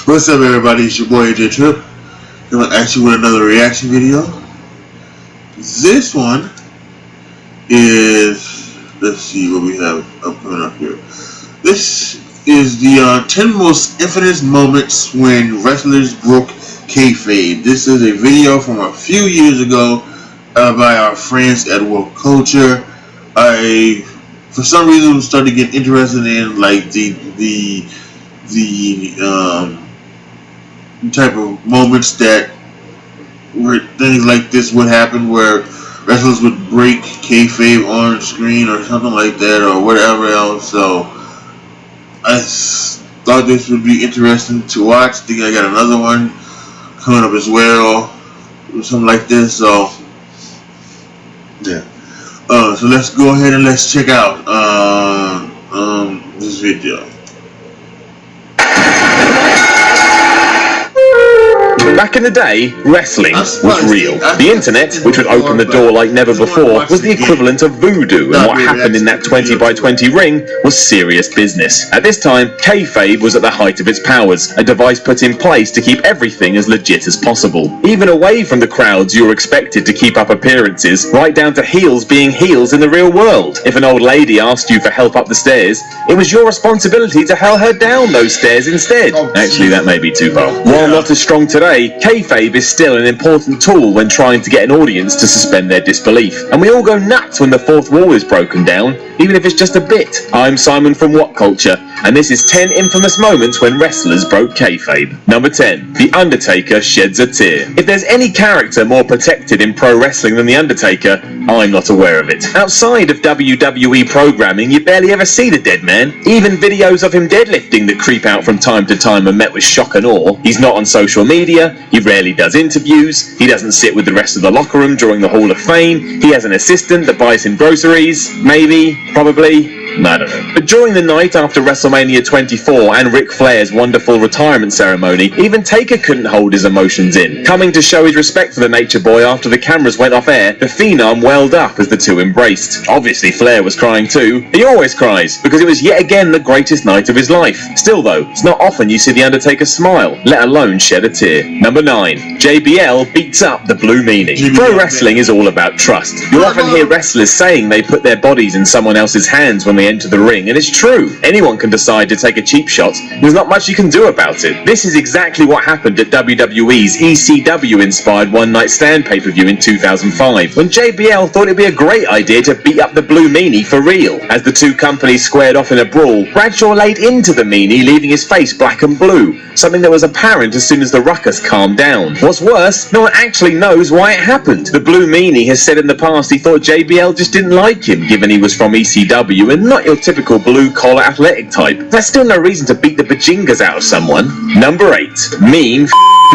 What's up, everybody? It's your boy AJ Trip. I'm going to ask you with another reaction video. This one is, let's see what we have coming up here. This is the 10 most infamous moments when wrestlers broke kayfabe. This is a video from a few years ago by our friends at Woke Culture. I, for some reason, started to get interested in like the type of moments that where things like this would happen, where wrestlers would break kayfabe on screen or something like that, or whatever else. So I thought this would be interesting to watch. I think I got another one coming up as well, or something like this. So yeah. So let's go ahead and let's check out this video. Back in the day, wrestling was real. The internet, which would open the door like never before, was the equivalent of voodoo, and what happened in that 20x20 ring was serious business. At this time, kayfabe was at the height of its powers, a device put in place to keep everything as legit as possible. Even away from the crowds, you were expected to keep up appearances, right down to heels being heels in the real world. If an old lady asked you for help up the stairs, it was your responsibility to hail her down those stairs instead. Actually, that may be too far. While not as strong today, kayfabe is still an important tool when trying to get an audience to suspend their disbelief, and we all go nuts when the fourth wall is broken down, even if it's just a bit. I'm Simon from What Culture, and this is 10 infamous moments when wrestlers broke kayfabe. Number 10. The Undertaker sheds a tear. If there's any character more protected in pro wrestling than the Undertaker, I'm not aware of it. Outside of WWE programming, you barely ever see the dead man. Even videos of him deadlifting that creep out from time to time are met with shock and awe. He's not on social media, he rarely does interviews, he doesn't sit with the rest of the locker room during the Hall of Fame, he has an assistant that buys him groceries, maybe, probably, I don't know. But during the night after WrestleMania 24 and Ric Flair's wonderful retirement ceremony, even Taker couldn't hold his emotions in. Coming to show his respect for the Nature Boy after the cameras went off air, the Phenom welled up as the two embraced. Obviously Flair was crying too. He always cries, because it was yet again the greatest night of his life. Still though, it's not often you see the Undertaker smile, let alone shed a tear. Number 9. JBL beats up the Blue Meanie. Pro wrestling is all about trust. You'll often hear wrestlers saying they put their bodies in someone else's hands when they enter the ring, and it's true. Anyone can decide to take a cheap shot. There's not much you can do about it. This is exactly what happened at WWE's ECW-inspired One Night Stand pay-per-view in 2005, when JBL thought it'd be a great idea to beat up the Blue Meanie for real. As the two companies squared off in a brawl, Bradshaw laid into the Meanie, leaving his face black and blue, something that was apparent as soon as the ruckus calmed down. What's worse, no one actually knows why it happened. The Blue Meanie has said in the past he thought JBL just didn't like him, given he was from ECW and not your typical blue-collar athletic type. That's still no reason to beat the bajingas out of someone. Number 8. Mean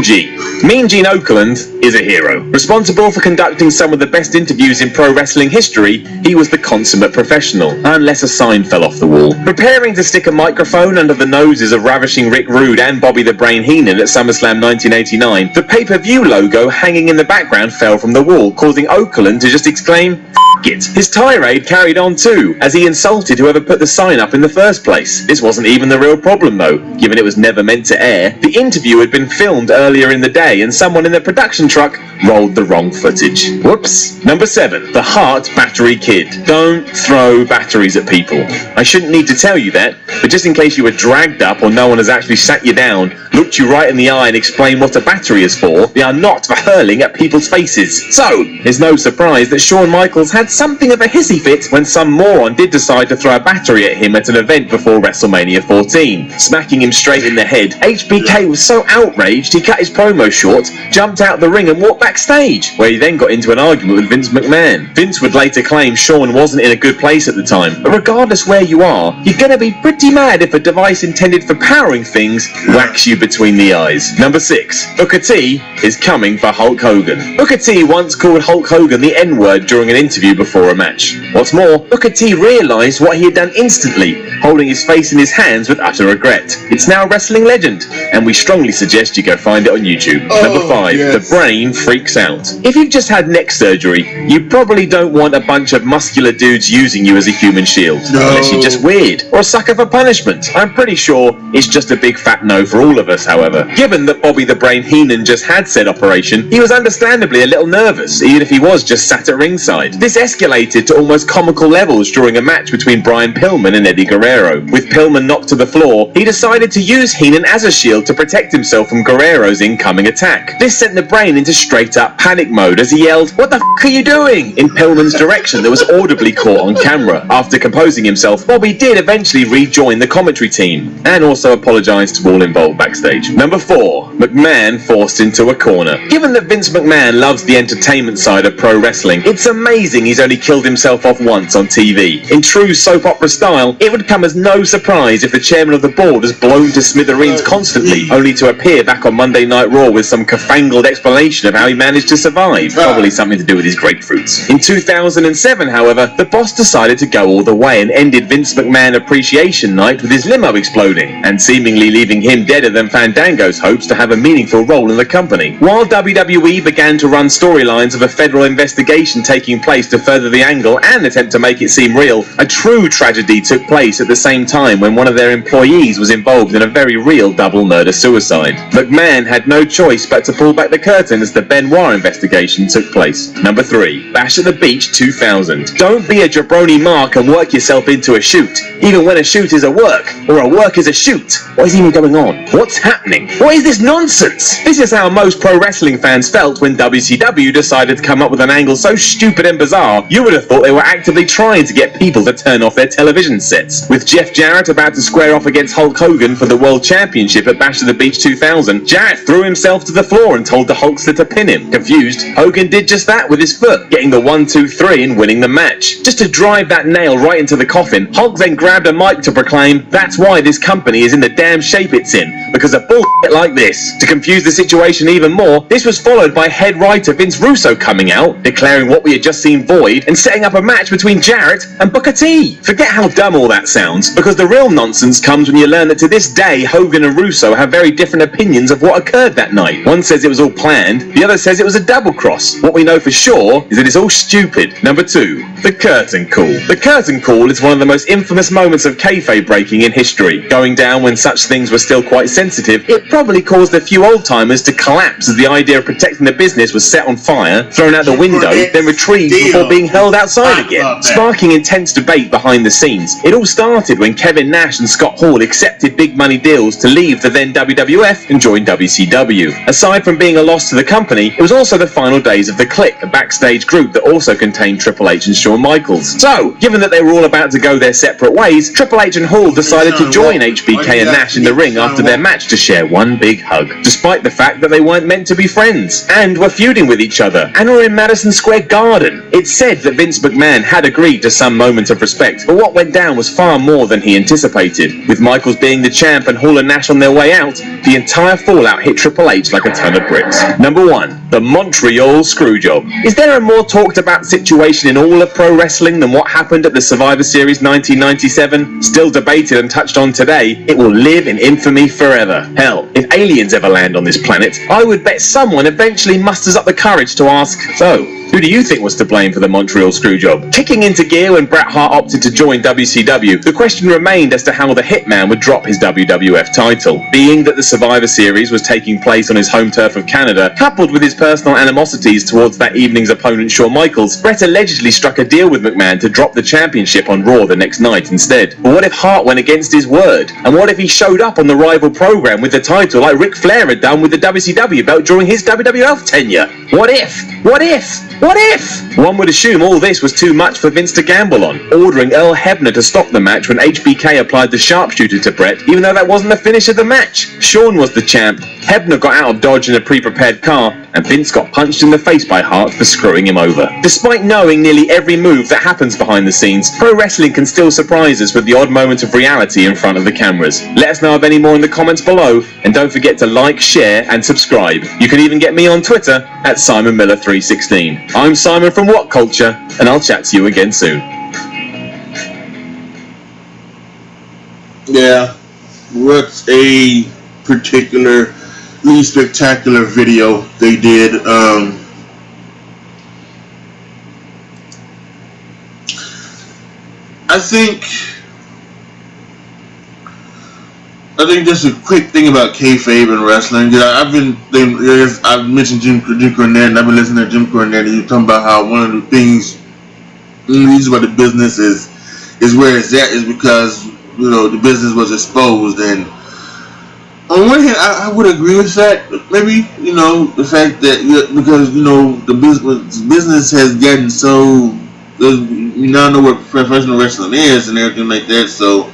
G. Mean Gene Okerlund is a hero. Responsible for conducting some of the best interviews in pro wrestling history, he was the consummate professional, unless a sign fell off the wall. Preparing to stick a microphone under the noses of ravishing Rick Rude and Bobby the Brain Heenan at SummerSlam 1989, the pay-per-view logo hanging in the background fell from the wall, causing Okerlund to just exclaim, "F*** it." His tirade carried on too, as he insulted whoever put the sign up in the first place. This wasn't even the real problem though, given it was never meant to air. The interview had been filmed earlier in the day, and someone in the production truck rolled the wrong footage. Whoops. Number 7. The Heart Battery Kid. Don't throw batteries at people. I shouldn't need to tell you that, but just in case you were dragged up or no one has actually sat you down, looked you right in the eye and explained what a battery is for, they are not for hurling at people's faces. So, it's no surprise that Shawn Michaels had something of a hissy fit when some moron did decide to throw a battery at him at an event before WrestleMania 14. Smacking him straight in the head, HBK was so outraged he cut his promo short, jumped out the ring and walked backstage, where he then got into an argument with Vince McMahon. Vince would later claim Shawn wasn't in a good place at the time, but regardless where you are, you're gonna be pretty mad if a device intended for powering things whacks you between the eyes. Number 6. Booker T is coming for Hulk Hogan. Booker T once called Hulk Hogan the N-word during an interview before a match. What's more, Booker T realised what he had done instantly, holding his face in his hands with utter regret. It's now a wrestling legend, and we strongly suggest you go find it on YouTube. Number 5, yes. The brain freaks out. If you've just had neck surgery, you probably don't want a bunch of muscular dudes using you as a human shield. No. Unless you're just weird, or a sucker for punishment. I'm pretty sure it's just a big fat no for all of us, however. Given that Bobby the Brain Heenan just had said operation, he was understandably a little nervous, even if he was just sat at ringside. This escalated to almost comical levels during a match between Brian Pillman and Eddie Guerrero. With Pillman knocked to the floor, he decided to use Heenan as a shield to protect himself from Guerrero's incoming attack. This sent the Brain into straight up panic mode as he yelled, "What the f*** are you doing?" in Pillman's direction that was audibly caught on camera. After composing himself, Bobby did eventually rejoin the commentary team, and also apologised to all involved backstage. Number 4, McMahon forced into a corner. Given that Vince McMahon loves the entertainment side of pro wrestling, it's amazing he's only killed himself off once on TV. In true soap opera style, it would come as no surprise if the chairman of the board is blown to smithereens constantly, only to appear back on Monday Night Raw with some fangled explanation of how he managed to survive. Probably something to do with his grapefruits. In 2007, however, the boss decided to go all the way and ended Vince McMahon Appreciation Night with his limo exploding, and seemingly leaving him deader than Fandango's hopes to have a meaningful role in the company. While WWE began to run storylines of a federal investigation taking place to further the angle and attempt to make it seem real, a true tragedy took place at the same time when one of their employees was involved in a very real double murder-suicide. McMahon had no choice but to pull back the curtain as the Benoit investigation took place. Number 3, Bash at the Beach 2000. Don't be a jabroni mark and work yourself into a shoot, even when a shoot is a work, or a work is a shoot. What is even going on? What's happening? What is this nonsense? This is how most pro wrestling fans felt when WCW decided to come up with an angle so stupid and bizarre, you would have thought they were actively trying to get people to turn off their television sets. With Jeff Jarrett about to square off against Hulk Hogan for the World Championship at Bash at the Beach 2000, Jarrett threw himself to the floor and told the Hulkster to pin him. Confused, Hogan did just that with his foot, getting the 1-2-3 and winning the match. Just to drive that nail right into the coffin, Hulk then grabbed a mic to proclaim, "That's why this company is in the damn shape it's in, because of bullshit like this." To confuse the situation even more, this was followed by head writer Vince Russo coming out, declaring what we had just seen void, and setting up a match between Jarrett and Booker T. Forget how dumb all that sounds, because the real nonsense comes when you learn that to this day, Hogan and Russo have very different opinions of what occurred that night. One says it was all planned, the other says it was a double cross. What we know for sure is that it's all stupid. Number 2, the curtain call. The curtain call is one of the most infamous moments of kayfabe breaking in history. Going down when such things were still quite sensitive, it probably caused a few old-timers to collapse as the idea of protecting the business was set on fire, thrown out the window, then retrieved before being hurled outside again, sparking intense debate behind the scenes. It all started when Kevin Nash and Scott Hall accepted big money deals to leave the then WWF and join WCW. Aside from being a loss to the company, it was also the final days of the Clique, a backstage group that also contained Triple H and Shawn Michaels. So, given that they were all about to go their separate ways, Triple H and Hall decided to join HBK and Nash in the ring after their match to share one big hug, despite the fact that they weren't meant to be friends, and were feuding with each other, and were in Madison Square Garden. It's said that Vince McMahon had agreed to some moment of respect, but what went down was far more than he anticipated. With Michaels being the champ and Hall and Nash on their way out, the entire fallout hit Triple H like a ton of bricks. Number 1, the Montreal Screwjob. Is there a more talked about situation in all of pro wrestling than what happened at the Survivor Series 1997? Still debated and touched on today, it will live in infamy forever. Hell, if aliens ever land on this planet, I would bet someone eventually musters up the courage to ask, so, who do you think was to blame for the Montreal Screwjob? Kicking into gear when Bret Hart opted to join WCW, the question remained as to how the Hitman would drop his WWF title. Being that the Survivor Series was taking place on his home turf of Canada, coupled with his personal animosities towards that evening's opponent Shawn Michaels, Bret allegedly struck a deal with McMahon to drop the championship on Raw the next night instead. But what if Hart went against his word? And what if he showed up on the rival program with the title like Ric Flair had done with the WCW belt during his WWF tenure? What if? What if? What if? One would assume all this was too much for Vince to gamble on, ordering Earl Hebner to stop the match when HBK applied the sharpshooter to Bret, even though that wasn't the finish of the match. Shawn was the champ, Hebner got out of Dodge in a pre-prepared car, and Vince got punched in the face by Hart for screwing him over. Despite knowing nearly every move that happens behind the scenes, pro wrestling can still surprise us with the odd moment of reality in front of the cameras. Let us know of any more in the comments below, and don't forget to like, share and subscribe. You can even get me on Twitter at SimonMiller316. I'm Simon from What Culture, and I'll chat to you again soon. Yeah, what's a particularly spectacular video they did. I think just a quick thing about kayfabe and wrestling. I've mentioned Jim Cornette, and I've been listening to Jim Cornette. He's talking about how one of the things, the reason why the business is where it's at is because, you know, the business was exposed. And on one hand, I would agree with that. Maybe, you know, the fact that, because, you know, the business has gotten so, you now know what professional wrestling is and everything like that. So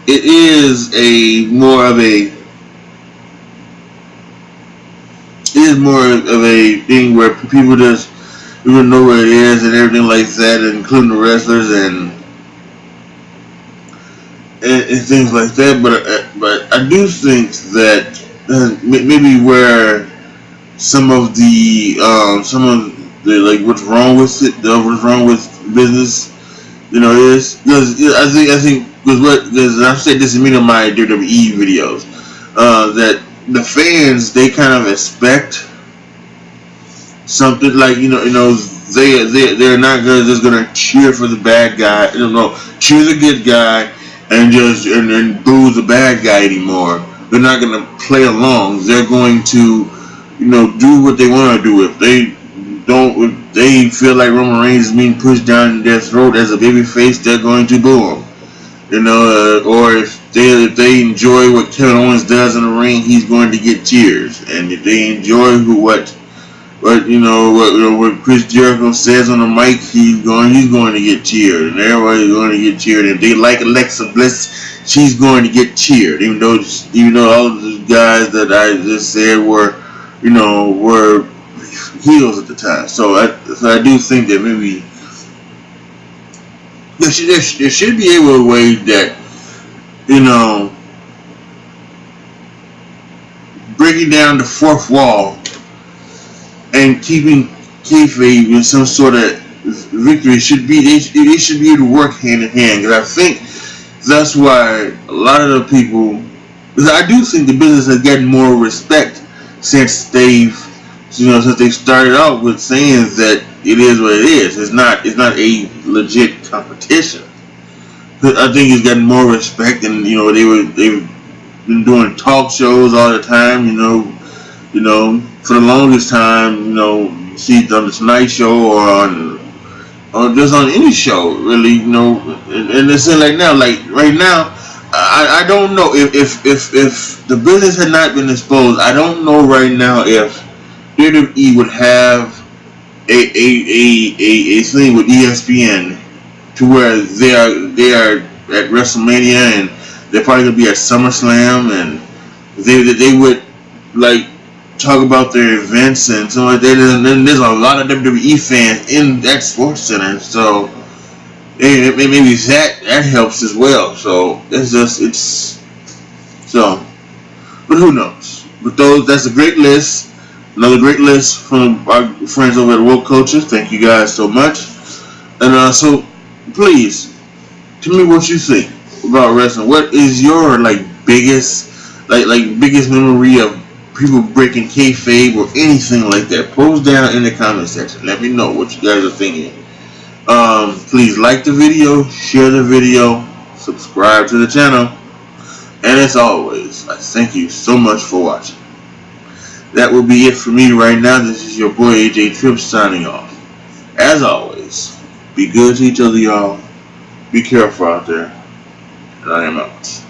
it is more of a thing where people just even know what it is and everything like that, including the wrestlers and things like that. But I do think that maybe where some of the like what's wrong with it, what's wrong with business, you know, is because I think because I've said this in many of my WWE videos, that the fans, they kind of expect something like, you know they're not just gonna cheer for the bad guy, cheer the good guy and boo the bad guy anymore. They're not gonna play along. They're going to, do what they want to do. If they feel like Roman Reigns is being pushed down their throat as a babyface, they're going to boo him. Or if they enjoy what Kevin Owens does in the ring, he's going to get cheers. And if they enjoy what Chris Jericho says on the mic, he's going to get cheered, and everybody's going to get cheered. If they like Alexa Bliss, she's going to get cheered. Even though all of the guys that I just said were heels at the time. So I do think that maybe there should be a way that, breaking down the fourth wall and keeping kayfabe in some sort of victory they should be able to work hand in hand. Because I think that's why a lot of the people, because I do think the business has gotten more respect since they started out with saying that it is what it is. It's not a legit competition. But I think it's gotten more respect, and they've been doing talk shows all the time. For the longest time, see it on the Tonight Show or just on any show, really, and it's like now, like right now, I don't know if the business had not been exposed. I don't know right now if WWE would have a thing with ESPN to where they are at WrestleMania, and they're probably gonna be at SummerSlam, and they would like talk about their events and so like that. And there's a lot of WWE fans in that sports center, so maybe that helps as well. So but who knows? But that's a great list. Another great list from our friends over at Woke Culture. Thank you guys so much. And so please tell me what you think about wrestling. What is your biggest memory of people breaking kayfabe or anything like that? Post down in the comment section. Let me know what you guys are thinking. Please like the video, share the video, subscribe to the channel, and as always, I thank you so much for watching. That will be it for me right now. This is your boy AJ Tripp signing off. As always, be good to each other, y'all. Be careful out there. And I am out.